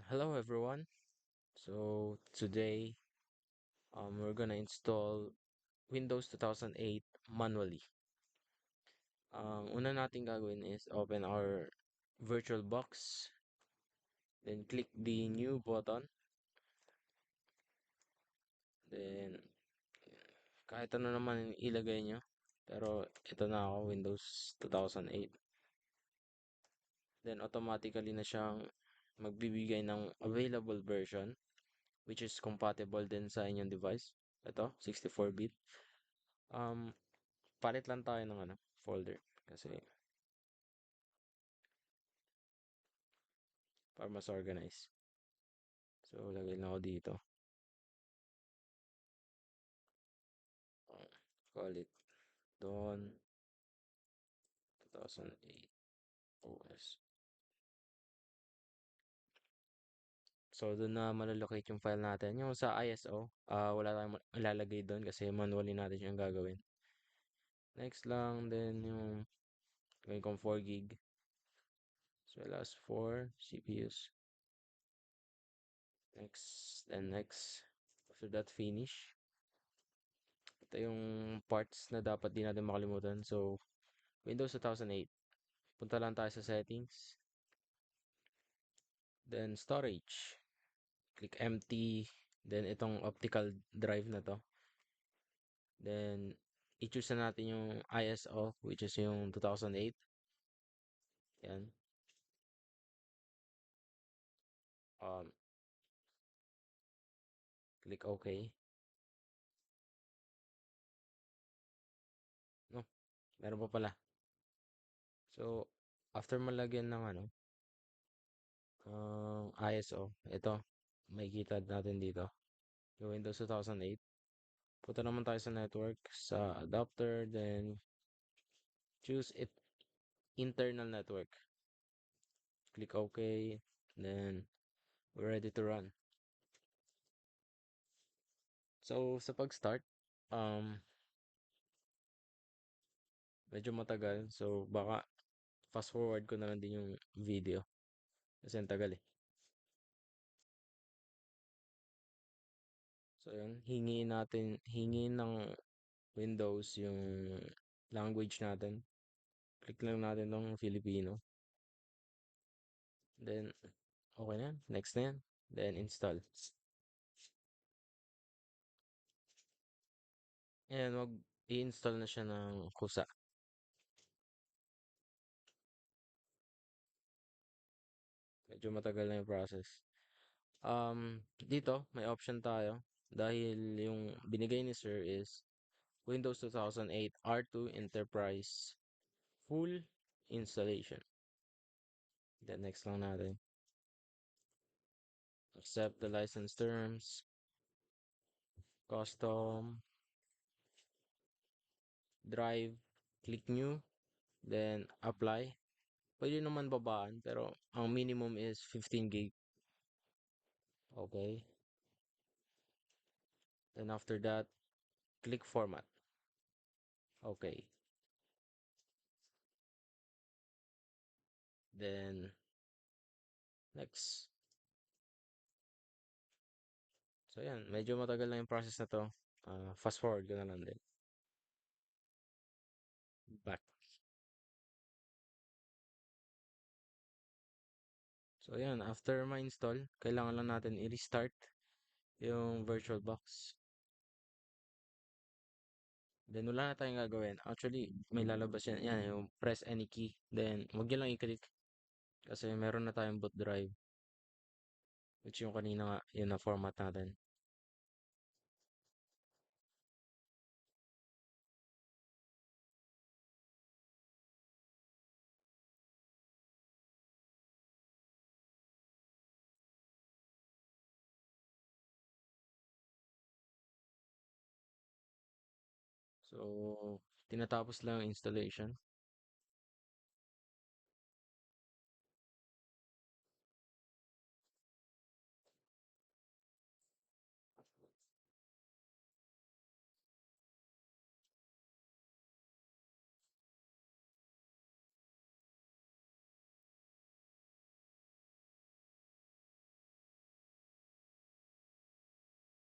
Hello everyone. So today, we're gonna install Windows 2008 manually. Una natin gagawin is open our VirtualBox, then click the new button, then kahit ano naman ilagay nyo. Pero ito na ako, Windows 2008. Then automatically na siyang magbibigay ng available version which is compatible din sa inyong device. Ito, 64-bit. Um, Palit lang tayo ng folder kasi para mas organize. So, lagay na ako dito. Uh, Call it Dawn 2008 OS. So, doon na malalocate yung file natin. Yung sa ISO, wala tayong ilalagay doon kasi manually natin yung gagawin. Next lang, then yung gawin kong 4 gig as well as 4 CPUs. Next, then next. After that, finish. Ito yung parts na dapat di natin makalimutan. So, Windows 2008. Punta lang tayo sa settings. Then storage. Click empty. Then itong optical drive na to. Then i-choose na natin yung ISO which is yung 2008. Yan. Um, Click OK. No, meron pa pala. So, after malagyan ng ISO, ito, makikita natin dito. Yung Windows 2008. Punta naman tayo sa network, sa adapter, then choose it internal network. Click OK, then we're ready to run. So, sa pag-start, um, medyo matagal. So, baka fast forward ko na lang din yung video. Kasi ang tagal eh. So, yun. Hingin ng Windows yung language natin. Click lang natin tong Filipino. Then, okay na yan. Next na yan. Then, install. Ayan, i-install na siya ng kusa. Medyo matagal na yung process. Dito, may option tayo. Dahil yung binigay ni Sir is Windows 2008 R2 Enterprise Full Installation. Then next lang natin. Accept the license terms. Custom. Drive. Click new. Then apply. Pwede naman babaan pero ang minimum is 15 gig. Okay. Then after that, click format. Okay. Then next. So yan, medyo matagal lang yung process na to. Fast forward ko na lang din. Back. So yan, after ma-install, kailangan lang natin i-restart yung VirtualBox. Then wala na tayong gagawin. Actually, may lalabas yan. Yan, yung press any key. Then, huwag nyo lang i-click. Kasi meron na tayong boot drive. Which yung kanina nga, yun na format natin. So, tinatapos lang yung installation.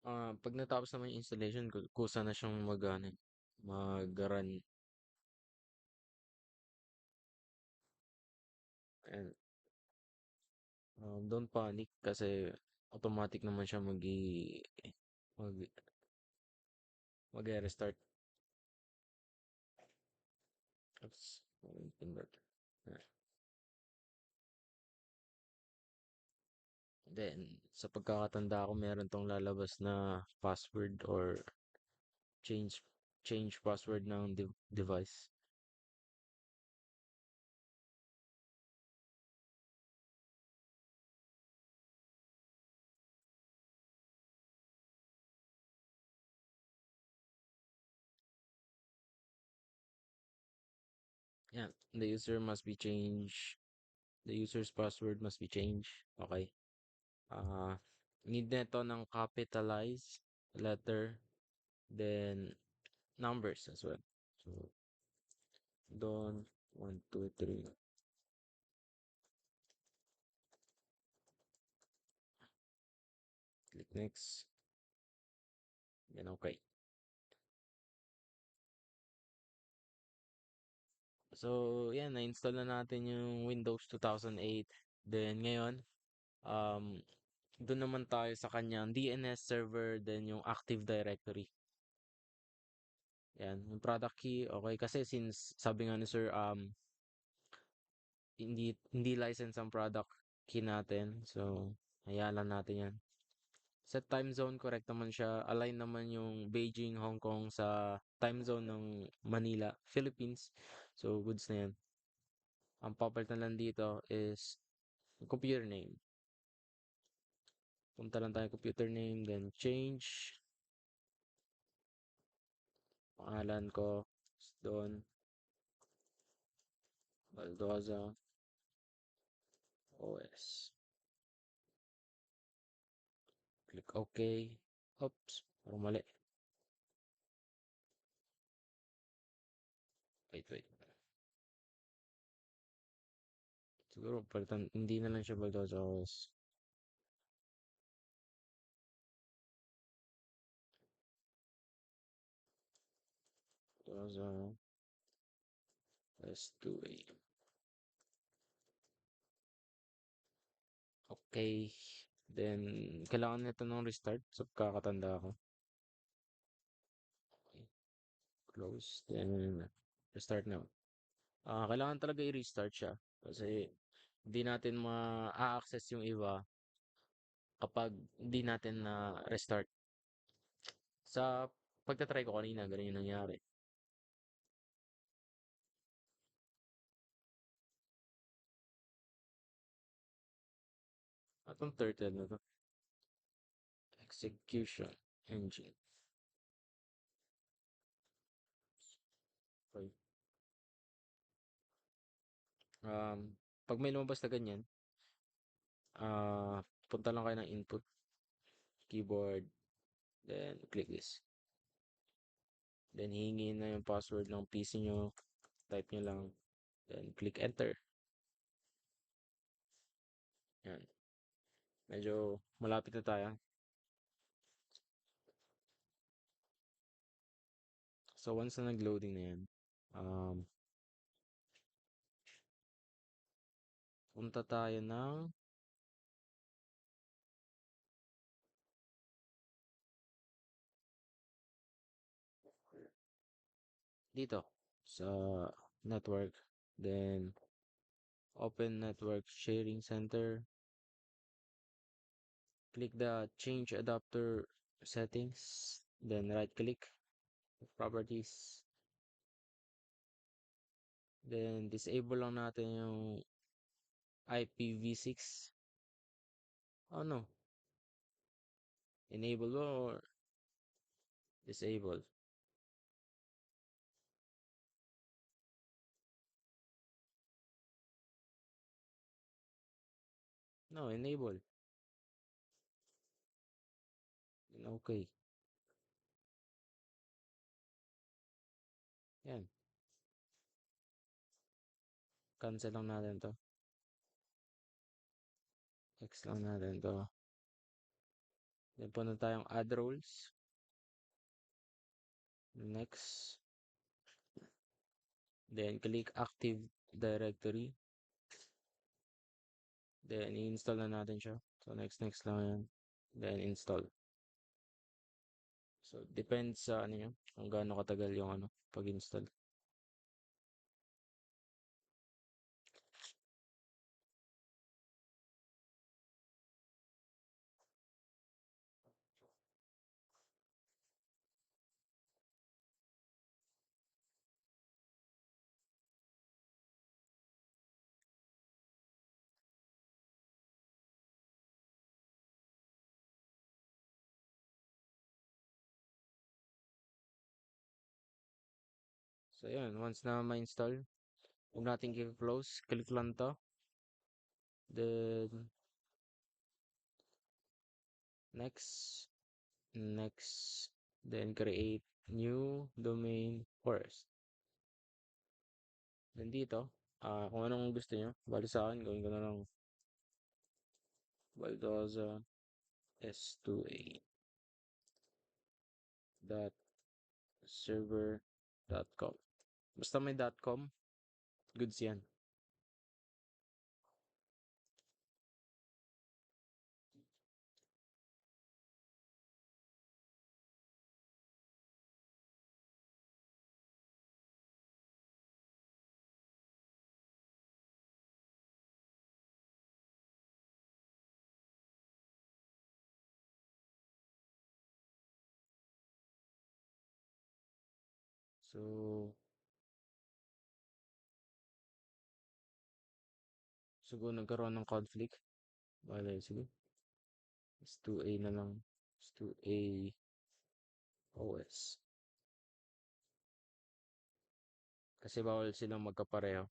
Pag natapos naman yung installation, kusa na siyang mag-ano, mag-run. And don't panic kasi automatic naman siya mag mag-restart. Oops. Convert. Then, sa pagkakatanda ko, meron tong lalabas na password or change change password ng device. Yeah, the user must be changed. The user's password must be changed. Okay. Uh, need neto ng capitalize letter, then numbers as well. So, Don, 1, 2, 3. Click next. Then okay. So, yan, na-install na natin yung Windows 2008. Then, ngayon, um, doon naman tayo sa kanyang DNS server, then yung Active Directory. Yan, yung product key, okay. Kasi since, sabi nga ni Sir, hindi license ang product key natin. So, hayaan lang natin yan. Sa time zone, correct naman siya. Align naman yung Beijing, Hong Kong sa time zone ng Manila, Philippines. So, goods na yan. Ang papalitan lang dito is computer name. Punta lang tayo computer name, then change. Pangalan ko, Don Baldoza OS. Click OK. Oops, parang mali. Wait. Siguro palitan, hindi na lang siya Baldoza OS. Baldoza S2A. Okay. Then, kailangan nito ng restart. So, kakatanda ko. Okay. Close. Then, restart now. Kailangan talaga i-restart siya. Kasi, hindi natin ma-access yung iba kapag hindi natin na restart. Sa pagtatry ko kanina, ganun yung nangyari. Atong turtle na to. Execution engine. Okay. Pag may lumabas na ganyan, punta lang kayo ng input, keyboard, then click this. Then hihingi na yung password ng PC nyo, type nyo lang, then click enter. Yan. Medyo malapit na tayo. So once na nag-loading na yan, um, punta tayo ng dito sa network, then open network sharing center, click the change adapter settings, then right click properties, then disable lang natin yung IPv6. Ano, enable or disable? No, enable. Okay, yan, cancel lang natin to, X lang natin to, Then punta tayong add roles. Next. Then click Active Directory. Then i-install na natin siya. So next lang yan. Then install. So depends sa ano nyo, kung gaano katagal yung ano pag-install. So yun, once na ma-install, huwag natin i-close. Click lang to. Then next. Next. Then create new domain first. Then dito, kung anong gusto nyo, bali sa akin, gawin ko na lang Baldoza S2A dot server dot com. Basta may dot com, goods yan. So, siguro nagkaroon ng conflict. Bale, sige. S2A na lang. S2A OS. Kasi bawal silang magkapareho.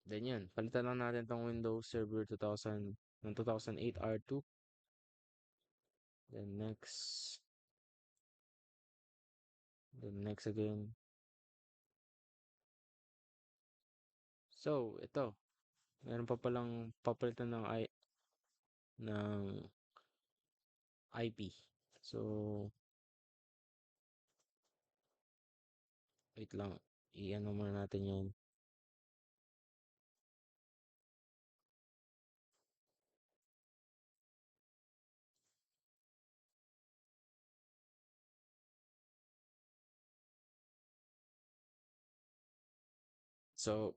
Then yan, palitan lang natin tong Windows Server 2000 ng 2008 R2. Then next. Then next again. So, ito. Meron pa palang papalitan ng IP. So, wait lang. I-ano muna natin yan. So,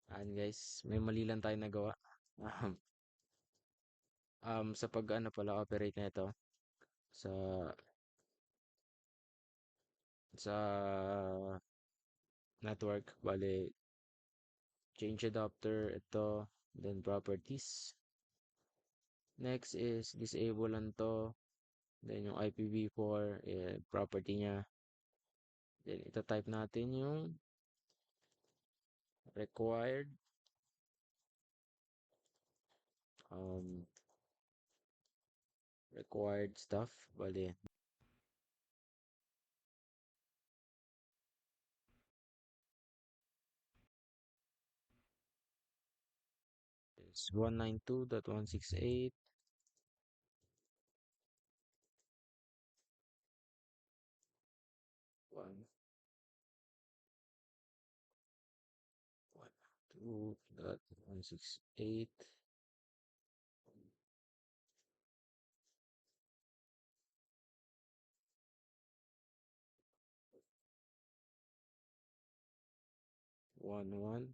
guys, may mali lang tayo nagawa. Um, sa pag ano pala operate na ito sa sa network, bale change adapter ito, then properties. Next is disable lang to, then yung IPv4 property niya. Then ita-type natin yung required um required stuff, bale is 192.168. 192.168. One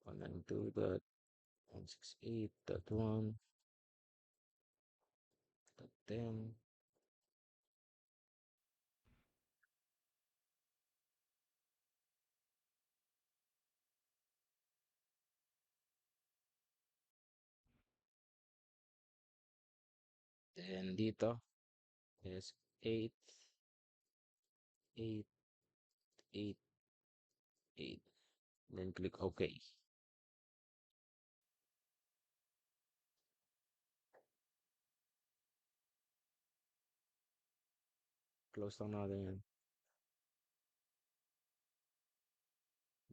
192.168.1.10. Then dito is 8, 8, 8, 8. Then click OK. Close lang natin yan.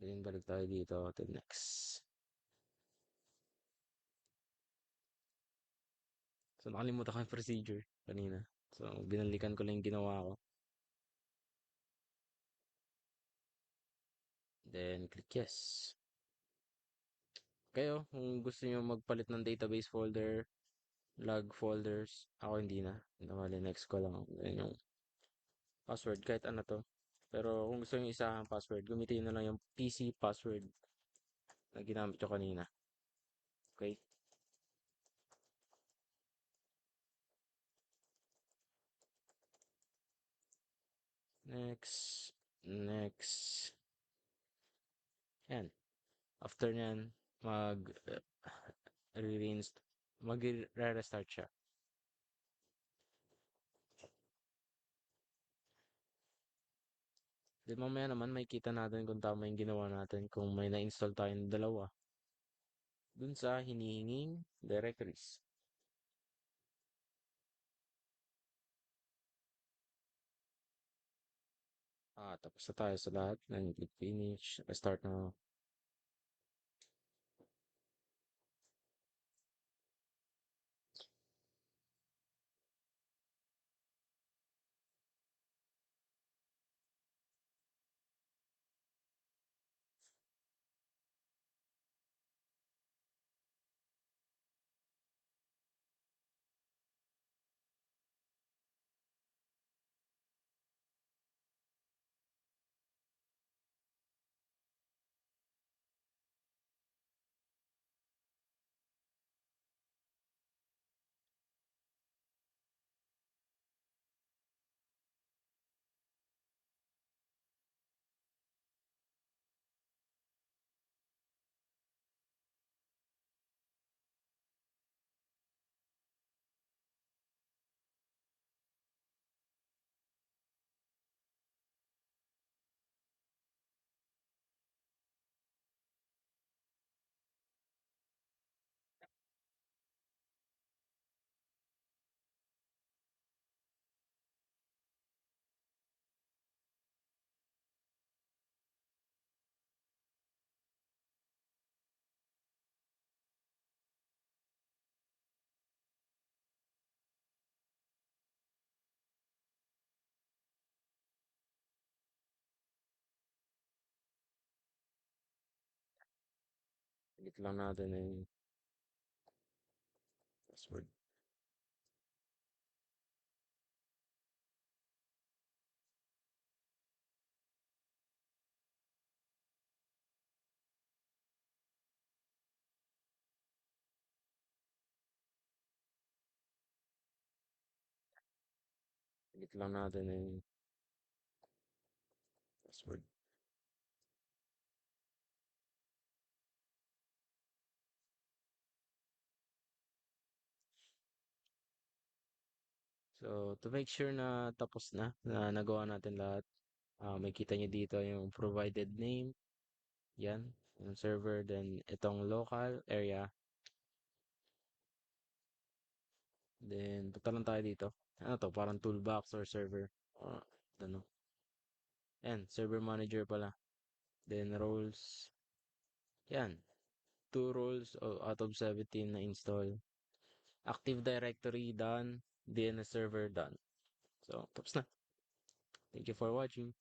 Then balik tayo dito to next. So nakalimutan ko yung procedure kanina. So binalikan ko lang yung ginawa ko. Then click yes. Kayo, kung gusto niyo magpalit ng database folder, log folders, ako hindi na. Bali, next ko lang. Yan yung password, kahit ano to. Pero kung gusto niyo isahang password, gamitin na lang yung PC password na ginamit ko kanina. Okay? Next. Next. Yan. After nyan, re-reinst mag-restart siya. Then mamaya naman may kita natin kung tama yung ginawa natin kung may na-install tayong dalawa dun sa hinihinging directories. Tapos na tayo sa lahat. Then click finish. Restart na. Edit lang natin yung password. Edit lang natin yung password. So, to make sure na tapos na nagawa natin lahat, may kita nyo dito yung provided name. Yan, yung server. Then, itong local area. Then, punta lang tayo dito. Ano to? Parang toolbox or server. Ano. Yan, server manager pala. Then, roles. Yan, 2 roles out of 17 na install. Active Directory done. DNS server done. So, tapos na. Thank you for watching.